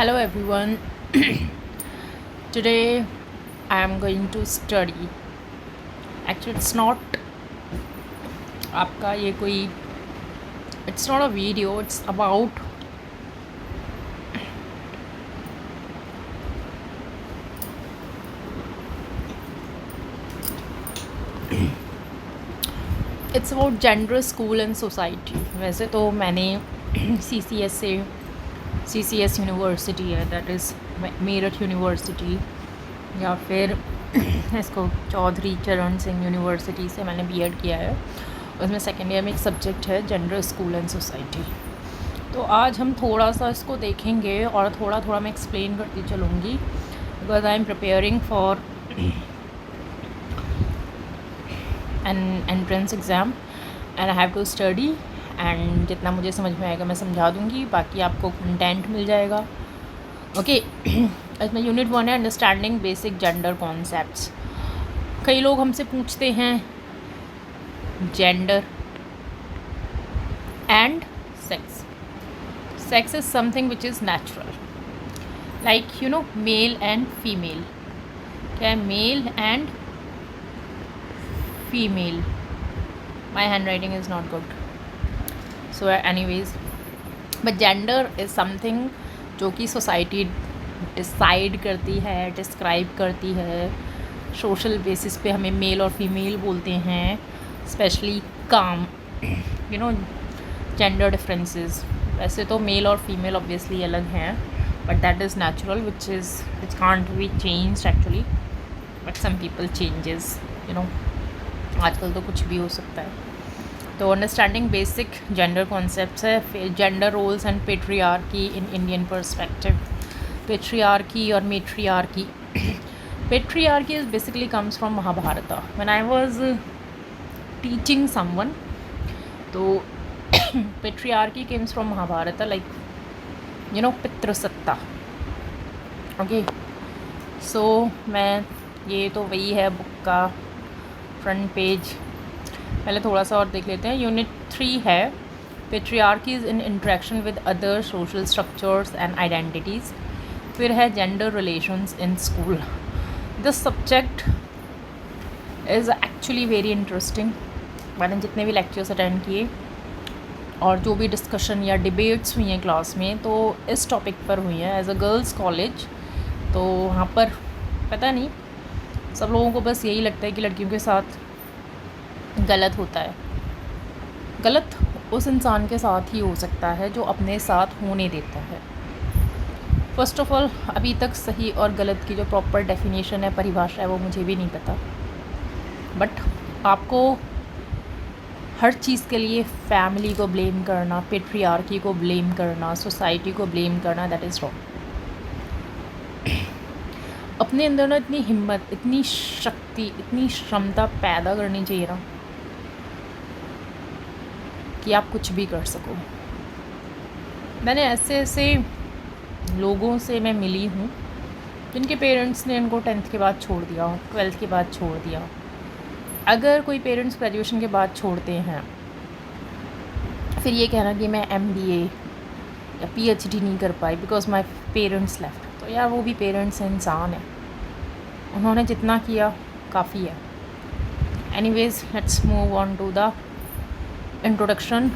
Hello everyone. Today I am going to study. Actually, it's not आपका ये कोई it's not a video. It's about gender, school and society. वैसे तो मैंने CCS से CCS university है, दैट इज़ मेरठ यूनिवर्सिटी, या फिर इसको चौधरी चरण सिंह यूनिवर्सिटी से मैंने बीएड किया है। उसमें सेकेंड ईयर में एक सब्जेक्ट है जेंडर, स्कूल एंड सोसाइटी। तो आज हम थोड़ा सा इसको देखेंगे और थोड़ा थोड़ा मैं एक्सप्लेन करती चलूँगी, because I am preparing for an entrance exam and I have to study, and जितना मुझे समझ में आएगा मैं समझा दूँगी, बाकी आपको कंटेंट मिल जाएगा। ओके इसमें यूनिट 1 है अंडरस्टैंडिंग बेसिक जेंडर कॉन्सेप्ट्स। कई लोग हमसे पूछते हैं gender and sex. Sex is something which is natural, like male and female. क्या है? Male and female. My hand writing is not good, so anyways, but gender is something जो कि society decide करती है, डिस्क्राइब करती है। Social basis पे हमें मेल और फीमेल बोलते हैं, स्पेशली काम जेंडर डिफरेंसेस। वैसे तो मेल और फीमेल ऑब्वियसली अलग हैं, but that is natural which can't be changed actually, but some people changes आजकल तो कुछ भी हो सकता है। तो अंडरस्टैंडिंग बेसिक जेंडर कॉन्सेप्ट्स है। फिर gender roles and patriarchy in Indian perspective. Patriarchy और matriarchy. Patriarchy is basically comes from Mahabharata. When I was teaching someone, तो patriarchy comes from Mahabharata, like पितृसत्ता। ओके, सो मैं ये तो वही है बुक का फ्रंट पेज। पहले थोड़ा सा और देख लेते हैं। यूनिट 3 है patriarchies in interaction with other social structures and identities. फिर है gender relations in school. This subject is actually very interesting. मैंने जितने भी लेक्चर्स अटेंड किए और जो भी डिस्कशन या डिबेट्स हुई हैं क्लास में, तो इस टॉपिक पर हुई हैं। एज अ गर्ल्स कॉलेज, तो वहाँ पर पता नहीं, सब लोगों को बस यही लगता है कि लड़कियों के साथ गलत होता है। गलत उस इंसान के साथ ही हो सकता है जो अपने साथ होने देता है। फर्स्ट ऑफ ऑल, अभी तक सही और गलत की जो प्रॉपर डेफिनेशन है, परिभाषा है, वो मुझे भी नहीं पता। बट आपको हर चीज़ के लिए फैमिली को ब्लेम करना, पेट्रियार्की को ब्लेम करना, सोसाइटी को ब्लेम करना, दैट इज़ रॉन्ग। अपने अंदर ना इतनी हिम्मत, इतनी शक्ति, इतनी क्षमता पैदा करनी चाहिए ना कि आप कुछ भी कर सको। मैंने ऐसे ऐसे लोगों से मैं मिली हूँ जिनके पेरेंट्स ने इनको 10th के बाद छोड़ दिया, 12th के बाद छोड़ दिया। अगर कोई पेरेंट्स ग्रेजुएशन के बाद छोड़ते हैं, फिर ये कहना कि मैं MBA या PhD नहीं कर पाई बिकॉज माई पेरेंट्स लेफ्ट, तो यार वो भी पेरेंट्स इंसान है, उन्होंने जितना किया काफ़ी है। Anyways, let's move on to the introduction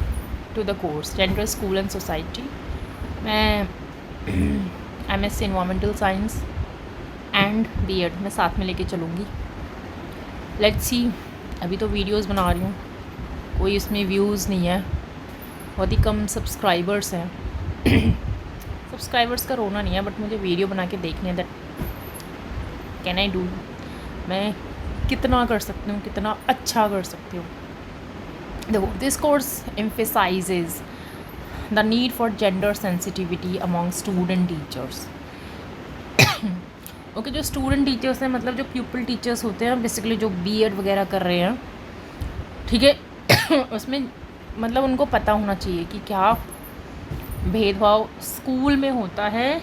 to the course gender, school and society. मैं MSc environmental science and BEd मैं साथ में लेके चलूँगी। Let's see. अभी तो वीडियोस बना रही हूँ, कोई इसमें व्यूज़ नहीं है, बहुत ही कम सब्सक्राइबर्स हैं। सब्सक्राइबर्स का रोना नहीं है, बट मुझे वीडियो बना के देखने, दैट कैन आई डू। मैं कितना कर सकती हूँ, कितना अच्छा कर सकती हूँ। देखो, this course emphasizes the need for gender sensitivity among student teachers. Okay, जो स्टूडेंट टीचर्स हैं, मतलब जो प्यूपल टीचर्स होते हैं, बेसिकली जो BEd वगैरह कर रहे हैं, ठीक है, उसमें मतलब उनको पता होना चाहिए कि क्या भेदभाव स्कूल में होता है।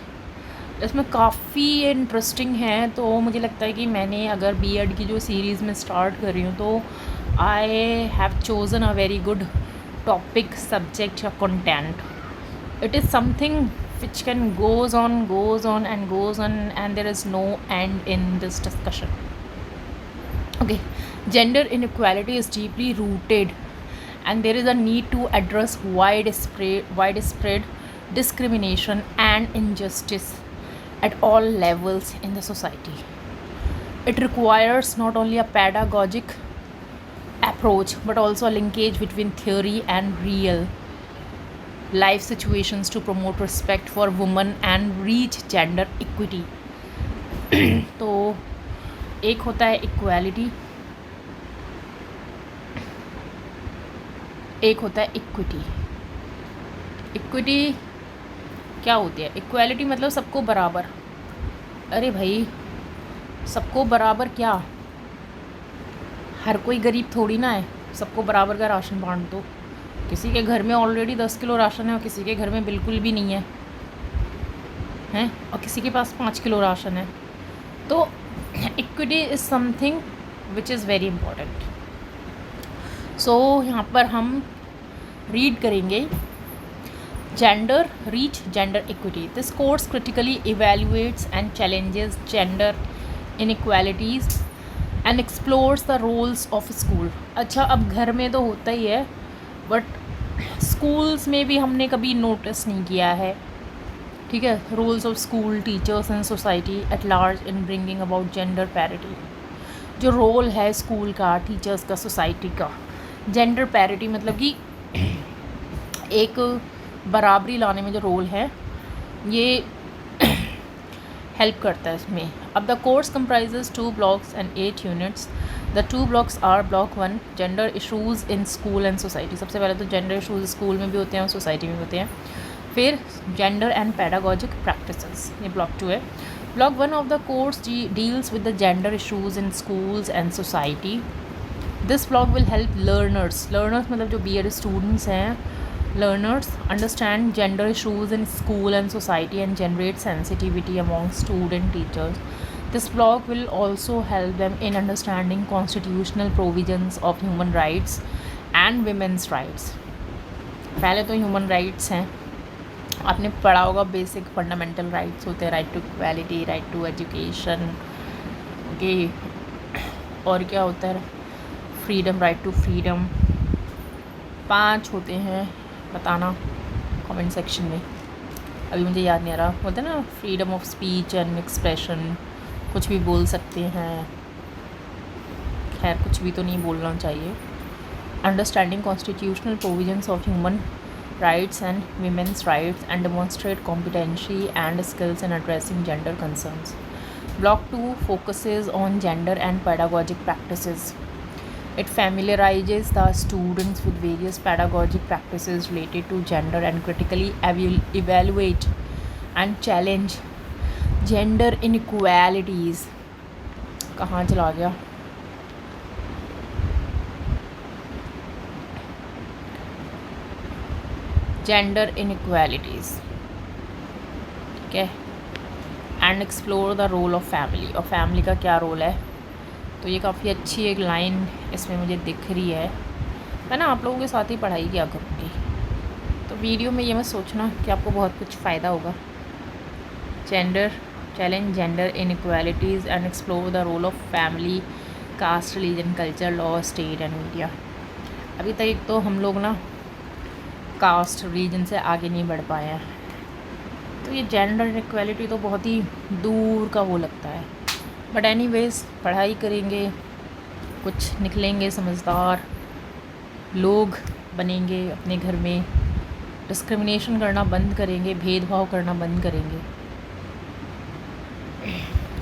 इसमें काफ़ी इंटरेस्टिंग है। तो मुझे लगता है कि मैंने अगर BEd की जो सीरीज़ में स्टार्ट कर रही हूँ, तो I have chosen a very good topic, subject या content. It is something which can goes on and there is no end in this discussion. Okay, gender inequality is deeply rooted and there is a need to address widespread discrimination and injustice at all levels in the society. It requires not only a pedagogic approach but also a linkage between theory and real life situations to promote respect for women and reach gender equity. तो एक होता है equality, एक होता है equity. Equity क्या होती है? इक्वालिटी मतलब सबको बराबर. अरे भाई सबको बराबर क्या? हर कोई गरीब थोड़ी ना है. सबको बराबर का राशन बांट दो. किसी के घर में ऑलरेडी 10 किलो राशन है और किसी के घर में बिल्कुल भी नहीं है हैं, और किसी के पास 5 किलो राशन है. तो equity is something which is very important. So यहाँ पर हम रीड करेंगे gender reach gender equity. This course critically evaluates and challenges gender inequalities and explores the roles of school. अच्छा, अब घर में तो होता ही है बट स्कूल्स में भी हमने कभी नोटिस नहीं किया है. ठीक है, roles of school teachers and society at large in bringing about gender parity. जो रोल है स्कूल का, टीचर्स का, सोसाइटी का, जेंडर पैरिटी मतलब कि एक बराबरी लाने में जो रोल है ये हेल्प करता है इसमें. अब the course comprises 2 blocks and 8 units. The 2 blocks R block 1 gender issues in school and society. सबसे पहले तो जेंडर इशूज़ स्कूल में भी होते हैं और सोसाइटी में भी होते हैं. फिर जेंडर एंड पैडागोजिक प्रैक्टिसेस, ये ब्लॉक 2 है. Block 1 of the course deals with the gender issues in schools and society. This block will help learners मतलब जो BEd स्टूडेंट्स हैं, learners understand gender issues in school and society and generate sensitivity among student teachers. This block will also help them in understanding constitutional provisions of human rights and women's rights. पहले तो human rights हैं, आपने पढ़ा होगा basic fundamental rights होते हैं, right to equality, right to education. Okay, और क्या होता है? Freedom, right to freedom. 5 होते हैं, बताना कमेंट सेक्शन में. अभी मुझे याद नहीं आ रहा. बोलते हैं ना freedom of speech and expression, कुछ भी बोल सकते हैं. खैर कुछ भी तो नहीं बोलना चाहिए. Understanding constitutional provisions of human rights and women's rights and demonstrate competency and skills in addressing gender concerns. Block 2 focuses on gender and pedagogic practices. It familiarizes the students with various pedagogic practices related to gender and critically evaluate and challenge gender inequalities. कहाँ चला गया? Gender inequalities, ठीक है. And explore the role of family. और family का क्या role है? तो ये काफ़ी अच्छी एक लाइन इसमें मुझे दिख रही है. मैं ना आप लोगों के साथ ही पढ़ाई किया करूँगी, तो वीडियो में ये मत सोचना कि आपको बहुत कुछ फ़ायदा होगा. Gender challenge gender inequalities and explore the role of family, caste, religion, culture, law, state and media. अभी तक तो हम लोग ना कास्ट रिलीजन से आगे नहीं बढ़ पाए हैं, तो ये जेंडर इनइक्वालिटी तो बहुत ही दूर का वो लगता है. बट एनीवेज़ पढ़ाई करेंगे, कुछ निकलेंगे समझदार लोग बनेंगे. अपने घर में डिस्क्रिमिनेशन करना बंद करेंगे, भेदभाव करना बंद करेंगे.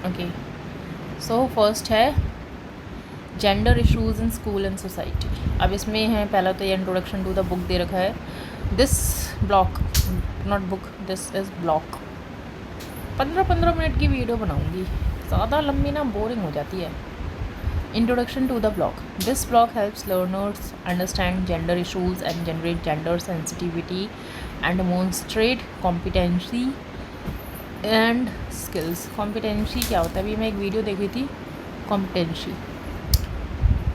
ओके, सो फर्स्ट है gender issues in school and society. अब इसमें है पहला तो ये इंट्रोडक्शन टू द बुक दे रखा है. This block, not book, this is block. 15 minute की वीडियो बनाऊँगी, ज़्यादा लंबी ना बोरिंग हो जाती है. Introduction to the block. This block helps learners understand gender issues and generate gender sensitivity and demonstrate competency and skills. Competency क्या होता है? अभी मैं एक वीडियो देखी थी,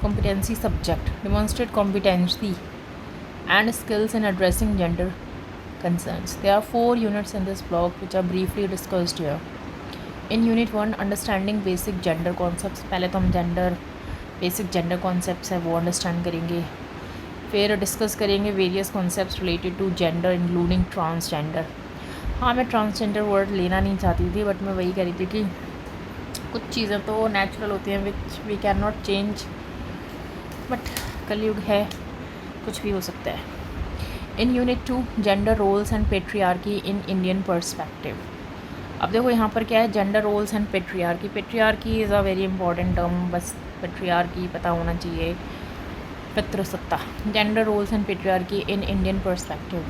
competency subject. Demonstrate competency and skills in addressing gender concerns. There are 4 units in this block which are briefly discussed here. In Unit 1, understanding basic gender concepts. पहले तो हम बेसिक जेंडर कॉन्सेप्ट्स है वो understand करेंगे. फिर discuss करेंगे various concepts related to gender including transgender. हाँ, मैं ट्रांसजेंडर वर्ड लेना नहीं चाहती थी, बट मैं वही कह रही थी कि कुछ चीज़ें तो नेचुरल होती हैं which we can not change, but कलयुग है, कुछ भी हो सकता है. In unit 2, gender roles and patriarchy in Indian perspective. अब देखो यहाँ पर क्या है, gender roles and patriarchy. Patriarchy is a very important term, बस पेट्रियार्की पता होना चाहिए. पितृसत्ता. Gender roles and patriarchy in Indian perspective.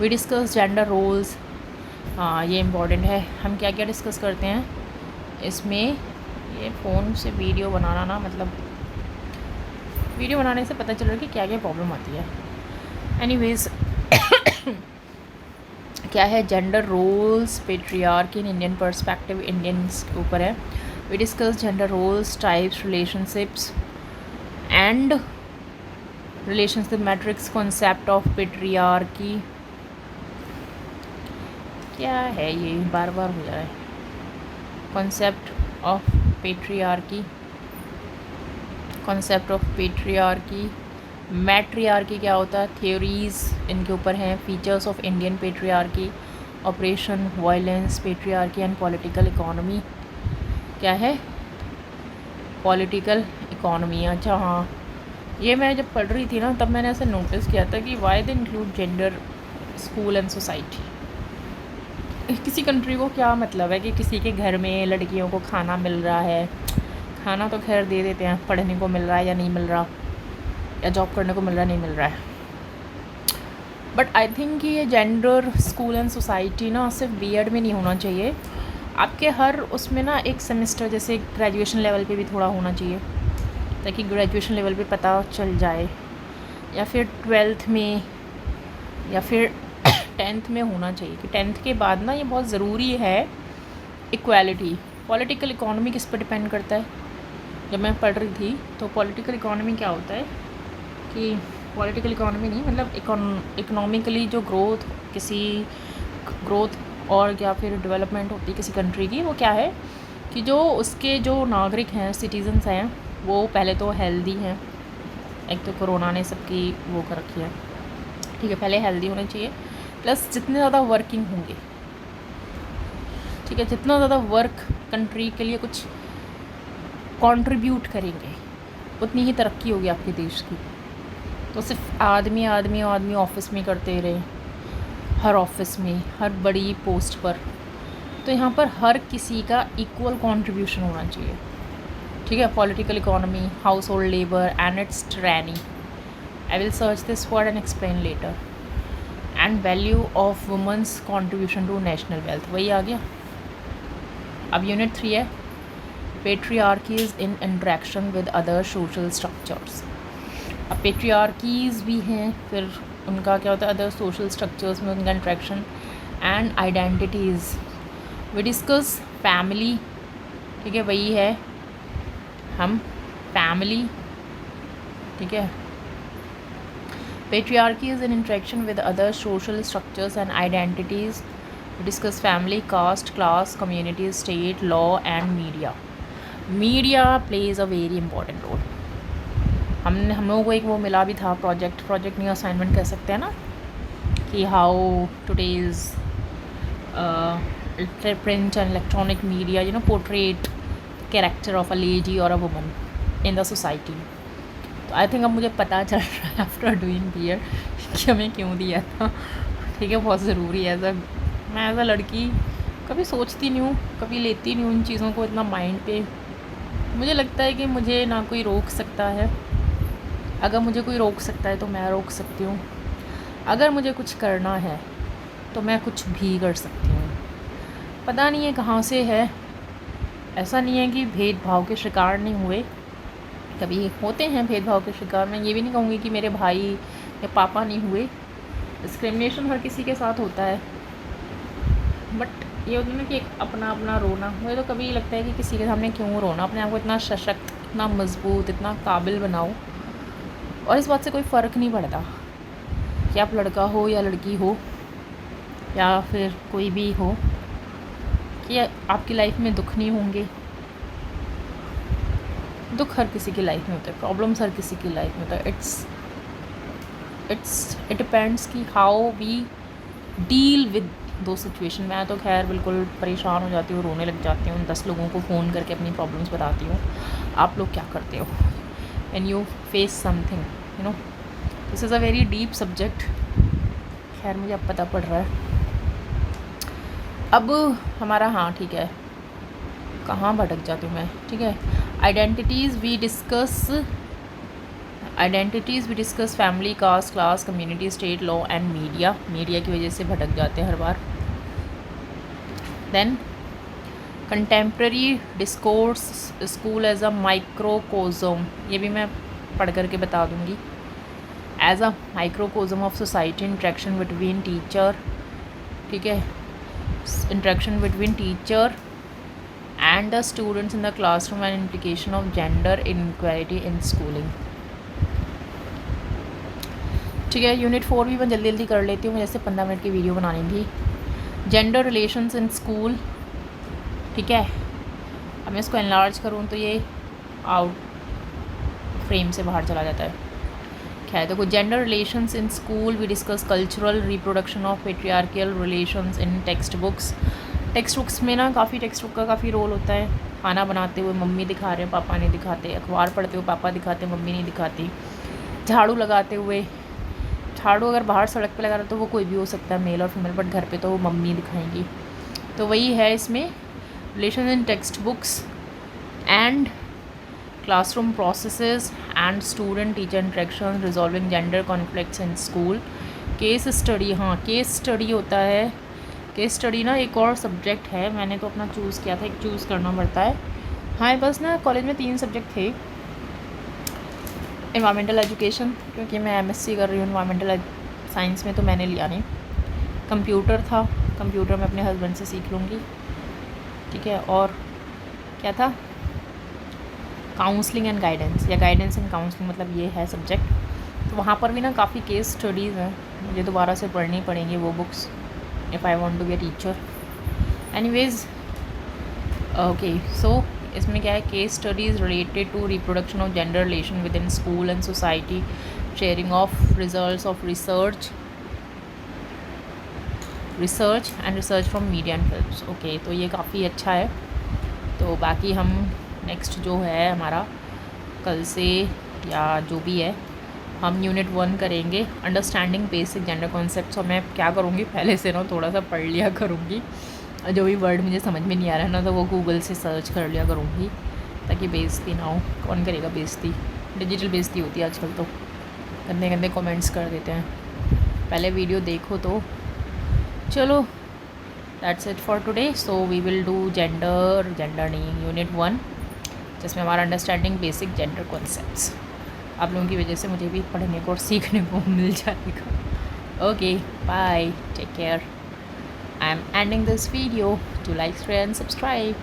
We discuss gender roles. हाँ, ये इम्पॉर्टेंट है. हम क्या क्या डिस्कस करते हैं इसमें. ये फ़ोन से वीडियो बनाना ना, मतलब वीडियो बनाने से पता चल रहा है कि क्या क्या प्रॉब्लम आती है. एनीवेज क्या है, gender roles patriarchy in Indian perspective, Indians के ऊपर है. We discuss gender roles, types, relationships and relationship matrix, concept of patriarchy. क्या है ये, बार बार हो जा रहा है. Concept of patriarchy, concept of patriarchy. Matriarchy क्या होता है, थ्योरीज़ इनके ऊपर हैं. Features of Indian patriarchy, operation, violence, patriarchy and political economy. क्या है, पॉलिटिकल इकोनॉमी. अच्छा हाँ, ये मैं जब पढ़ रही थी ना तब मैंने ऐसे नोटिस किया था कि why they include gender school and society. किसी कंट्री को क्या मतलब है कि किसी के घर में लड़कियों को खाना मिल रहा है. खाना तो खैर दे देते हैं, पढ़ने को मिल रहा है या नहीं मिल रहा, या जॉब करने को मिल रहा है नहीं मिल रहा है. बट आई थिंक कि ये जेंडर स्कूल एंड सोसाइटी ना सिर्फ बीएड में नहीं होना चाहिए. आपके हर उसमें ना एक सेमेस्टर, जैसे ग्रेजुएशन लेवल पे भी थोड़ा होना चाहिए, ताकि ग्रेजुएशन लेवल पे पता चल जाए, या फिर 12th में, या फिर 10th में होना चाहिए. कि 10th के बाद ना ये बहुत ज़रूरी है इक्वालिटी. पॉलिटिकल इकोनॉमी किस पर डिपेंड करता है. जब मैं पढ़ रही थी तो पॉलिटिकल इकोनॉमी क्या होता है कि पॉलिटिकल इकोनॉमी नहीं, मतलब इकोनॉमिकली जो ग्रोथ और या फिर डेवलपमेंट होती है किसी कंट्री की, वो क्या है कि जो उसके जो नागरिक हैं, सिटीजन्स हैं, वो पहले तो हेल्दी हैं. एक तो कोरोना ने सबकी वो कर रखी है, ठीक है. पहले हेल्दी होने चाहिए, प्लस जितने ज़्यादा वर्किंग होंगे, ठीक है, जितना ज़्यादा वर्क कंट्री के लिए कुछ कंट्रीब्यूट करेंगे, उतनी ही तरक्की होगी आपके देश की. तो सिर्फ आदमी ऑफिस में करते रहे, हर ऑफिस में, हर बड़ी पोस्ट पर, तो यहाँ पर हर किसी का इक्वल कंट्रीब्यूशन होना चाहिए, ठीक है. Political economy, household labour and its trainee. I will search this word and explain later. And value of women's contribution to national wealth. वही आ गया. अब यूनिट 3 है, patriarchies in interaction with other social structures. अब patriarchies भी हैं, फिर उनका क्या होता है अदर सोशल स्ट्रक्चर्स में उनका interaction and identities. We discuss family, ठीक है, वही है हम फैमिली, ठीक है. Patriarchies in interaction with other social structures and identities. We discuss family, caste, class, community, state, law and media. Media plays a very important role. हम लोगों को एक वो मिला भी था प्रोजेक्ट नहीं, असाइनमेंट कह सकते हैं ना, कि how today's print and electronic media portrait character of a lady और a woman in the society. तो आई थिंक अब मुझे पता चल रहा है आफ्टर डूइंग बीएड कि हमें क्यों दिया था, ठीक है. बहुत ज़रूरी है. मैं एज अ लड़की कभी सोचती नहीं हूँ, कभी लेती नहीं हूँ इन चीज़ों को इतना माइंड पे. मुझे लगता है कि मुझे ना कोई रोक सकता है. अगर मुझे कोई रोक सकता है तो मैं रोक सकती हूँ. अगर मुझे कुछ करना है तो मैं कुछ भी कर सकती हूँ. पता नहीं है कहाँ से है. ऐसा नहीं है कि भेदभाव के शिकार नहीं हुए, कभी होते हैं भेदभाव के शिकार. मैं ये भी नहीं कहूँगी कि मेरे भाई या पापा नहीं हुए. डिस्क्रिमिनेशन हर किसी के साथ होता है, बट ये होता है ना कि एक अपना रोना. मुझे तो कभी लगता है कि किसी के सामने क्यों रोना. अपने आप को इतना सशक्त, इतना मजबूत, इतना काबिल बनाओ. और इस बात से कोई फ़र्क नहीं पड़ता कि आप लड़का हो या लड़की हो, या फिर कोई भी हो कि आपकी लाइफ में दुख नहीं होंगे। दुख हर किसी की लाइफ में होता है, प्रॉब्लम्स हर किसी की लाइफ में होता है। इट डिपेंड्स कि हाउ वी डील विद दो सिचुएशन। मैं तो खैर बिल्कुल परेशान हो जाती हूँ, रोने लग जाती हूँ, 10 लोगों को फ़ोन करके अपनी प्रॉब्लम्स बताती हूँ। आप लोग क्या करते हो and you face something, you know, this is a very deep subject. खैर मुझे अब पता पड़ रहा है। अब हमारा, हाँ ठीक है, कहाँ भटक जाती हूँ मैं, ठीक है। Identities we discuss family, caste, class, community, state, law and media. Media की वजह से भटक जाते हैं हर बार। Then contemporary discourse, school as a microcosm, ये भी मैं पढ़ करके बता दूँगी। As a microcosm of society, interaction between teacher, ठीक है, interaction between teacher and the students in the classroom and implication of gender inequality in schooling। ठीक है, यूनिट 4 भी मैं जल्दी जल्दी कर लेती हूँ, जैसे 15 मिनट की वीडियो बनानी थी। जेंडर रिलेशंस इन स्कूल, ठीक है। अब मैं इसको एनलार्ज करूँ तो ये आउट फ्रेम से बाहर चला जाता है। खैर देखो, gender relations in school we discuss cultural reproduction of patriarchal relations in text books. Text books में ना काफ़ी टेक्स्ट बुक का काफ़ी रोल होता है। खाना बनाते हुए मम्मी दिखा रहे हैं, पापा नहीं दिखाते। अखबार पढ़ते हुए पापा दिखाते हैं, मम्मी नहीं दिखाती। झाड़ू लगाते हुए, झाड़ू अगर बाहर सड़क पे लगा रहा तो वो कोई भी हो सकता है, मेल और फीमेल, बट घर पे तो वो मम्मी दिखाएंगी। तो वही है इसमें, relation in text books and classroom processes and student teacher interaction, resolving gender conflicts in school. Case study, हाँ केस स्टडी होता है। केस स्टडी ना एक और सब्जेक्ट है, मैंने तो अपना चूज़ किया था, एक चूज़ करना पड़ता है। हाँ बस ना कॉलेज में 3 सब्जेक्ट थे। इन्वायरमेंटल एजुकेशन, क्योंकि मैं एमएससी कर रही हूँ इन्वायरमेंटल साइंस में, तो मैंने लिया नहीं। कंप्यूटर था, कंप्यूटर मैं अपने हस्बैंड से सीख लूँगी, ठीक है। और क्या था, काउंसलिंग एंड गाइडेंस, या गाइडेंस एंड काउंसलिंग, मतलब ये है सब्जेक्ट। तो वहाँ पर भी ना काफ़ी केस स्टडीज़ हैं, मुझे दोबारा से पढ़नी पड़ेंगी वो books if I want to be a teacher. Anyways okay, so इसमें क्या है, case studies related to reproduction of gender relation within school and society, sharing of results of research and research from media and films. Okay, तो ये काफ़ी अच्छा है। तो बाकी हम नेक्स्ट जो है हमारा कल से या जो भी है, हम यूनिट 1 करेंगे, अंडरस्टैंडिंग बेसिक जेंडर कॉन्सेप्ट्स। और मैं क्या करूँगी, पहले से ना थोड़ा सा पढ़ लिया करूँगी, जो भी वर्ड मुझे समझ में नहीं आ रहा है ना, तो वो गूगल से सर्च कर लिया करूँगी, ताकि बेइज्जती ना हो। कौन करेगा बेइज्जती, डिजिटल बेइज्जती होती है आजकल, तो गंदे गंदे कमेंट्स कर देते हैं। पहले वीडियो देखो तो। चलो, that's it for today. So we will do gender नहीं, यूनिट 1, जिसमें हमारा अंडरस्टैंडिंग बेसिक जेंडर कॉन्सेप्ट्स। आप लोगों की वजह से मुझे भी पढ़ने को और सीखने को मिल जाएगा। Okay, bye, take care. I am ending this video. Do like, share and subscribe.